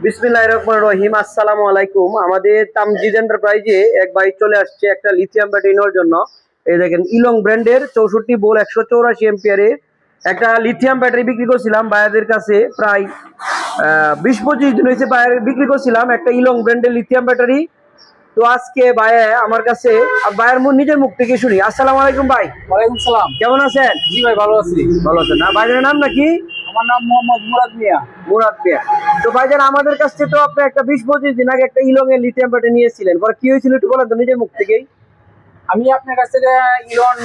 বিসমিল্লাহির রহমানির রহিম। আসসালামু আলাইকুম। আমাদের তামজিদ এন্টারপ্রাইজে এক ভাই চলে আসছে একটা লিথিয়াম ব্যাটারি নেওয়ার জন্য। এই দেখেন ইলং ব্র্যান্ডের 64 ভোল্ট 184 এম্পিয়ারের একটা লিথিয়াম ব্যাটারি বিক্রি করছিলাম ভাইয়াদের কাছে। প্রায় 20-25 দিন হয়েছে ভাইয়ার বিক্রি করছিলাম একটা ইলং ব্র্যান্ডের লিথিয়াম ব্যাটারি। তো আজকে ভাইয়া আমার কাছে ভাইয়ের নিজের মুখ থেকে শুনি। আসসালামু আলাইকুম ভাই। ওয়ালাইকুম সালাম। কেমন আছেন? জি ভাই, ভালো আছি। ভালো আছেন না? ভাইয়ের নাম নাকি? আমার নাম মোহাম্মদ মুরাদ মিয়া। মুরাদ মিয়া। তো ভাইজান আমাদের কাছ থেকে তো আপনি একটা 20-25 দিন আগে একটা ইলং এর লিথিয়াম ব্যাটারি নিয়েছিলেন, পরে কি হয়েছিল একটু বলেন তো নিজের মুখ থেকেই। আমি আপনার কাছ থেকে ইলন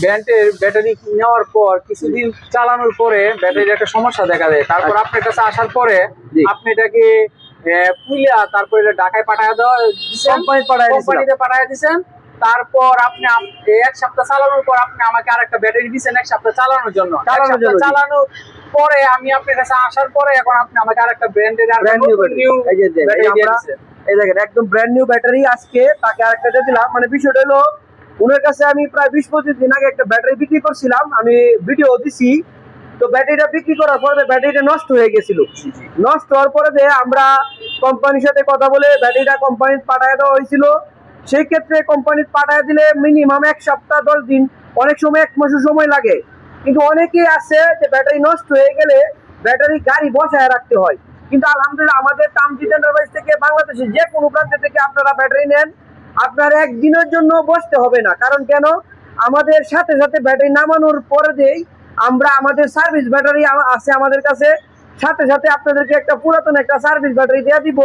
ব্র্যান্ডের ব্যাটারি নেওয়ার পর কিছুদিন চালানোর পরে ব্যাটারির একটা সমস্যা দেখা দেয়। তারপর আপনার কাছে আসার পরে আপনি এটাকে পুইলা তারপর এটা ঢাকায় পাঠায় দেওয়া কোম্পানিতে পাঠায় দিয়েছেন। তারপর আপনি এক সপ্তাহ চালানোর পর আপনি আমাকে আরেকটা ব্যাটারি দিয়েছেন এক সপ্তাহ চালানোর জন্য। চালানোর পরে আমি আপনার কাছে আসার পরে এখন আপনি আমাকে আরেকটা ব্র্যান্ডের এই দেখেন একদম ব্র্যান্ড নিউ ব্যাটারি আজকে তাকে আরেকটা দিয়ে দিলাম। মানে বিষয়টা হলো ওনার কাছে আমি প্রায় 20-25 দিন আগে একটা ব্যাটারি বিক্রি করছিলাম, আমি ভিডিও দিছি। তো ব্যাটারিটা বিক্রি করার পরে ব্যাটারিটা নষ্ট হয়ে গেছিল। নষ্ট হওয়ার পরে আমরা কোম্পানির সাথে কথা বলে ব্যাটারিটা কোম্পানি পাঠায় দেওয়া হয়েছিল। সেই ক্ষেত্রে কোম্পানি পাঠায় দিলে মিনিমাম 1 সপ্তাহ 10 দিন, অনেক সময় 1 মাসও সময় লাগে। কিন্তু অনেকেই আছে যে ব্যাটারি নষ্ট হয়ে গেলে ব্যাটারি গাড়ি বসায় রাখতে হয়। কিন্তু আলহামদুলিল্লাহ আমাদের তামজিদ এন্টারপ্রাইজ থেকে বাংলাদেশের যে কোনো প্রান্ত থেকে আপনারা ব্যাটারি নেন, আপনার একদিনের জন্য বসতে হবে না। কারণ কেন, আমাদের সাথে সাথে ব্যাটারি নামানোর পরে যেই আমরা আমাদের সার্ভিস ব্যাটারি আছে আমাদের কাছে, সাথে সাথে আপনাদেরকে একটা পুরাতন একটা সার্ভিস ব্যাটারি দিয়ে দিব।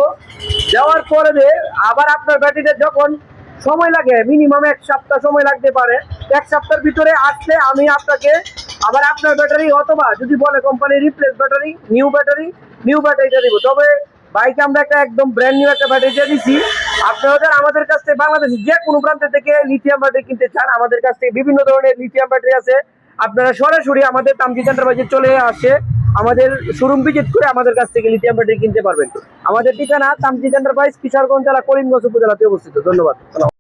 দেওয়ার পরে আবার আপনার ব্যাটারিটা যখন সময় লাগে মিনিমাম 1 সপ্তাহ সময় লাগতে পারে, 1 সপ্তাহের ভিতরে আসলে আমি আপনাকে আবার আপনার ব্যাটারি অথবা যদি বলে কোম্পানি রিপ্লেস ব্যাটারি নিউ ব্যাটারিটা দিব। তবে বাইকে আমরা একটা একদম ব্র্যান্ড নিউ একটা ব্যাটারি দিয়ে দিচ্ছি। আপনারা আমাদের কাছ থেকে বাংলাদেশের যে কোনো প্রান্ত থেকে লিথিয়াম ব্যাটারি কিনতে চান, আমাদের কাছ থেকে বিভিন্ন ধরনের লিথিয়াম ব্যাটারি আছে। আপনারা সরাসরি আমাদের তামজিদ এন্টারপ্রাইজে চলে আসে আমাদের শোরুম ভিজিট করে আমাদের কাছ থেকে লিথিয়াম ব্যাটারি কিনতে পারবেন। আমাদের ঠিকানা তামজিদ এন্টারপ্রাইজ, কিশোরগঞ্জ জেলা, করিমগঞ্জ উপজেলাতে অবস্থিত। ধন্যবাদ।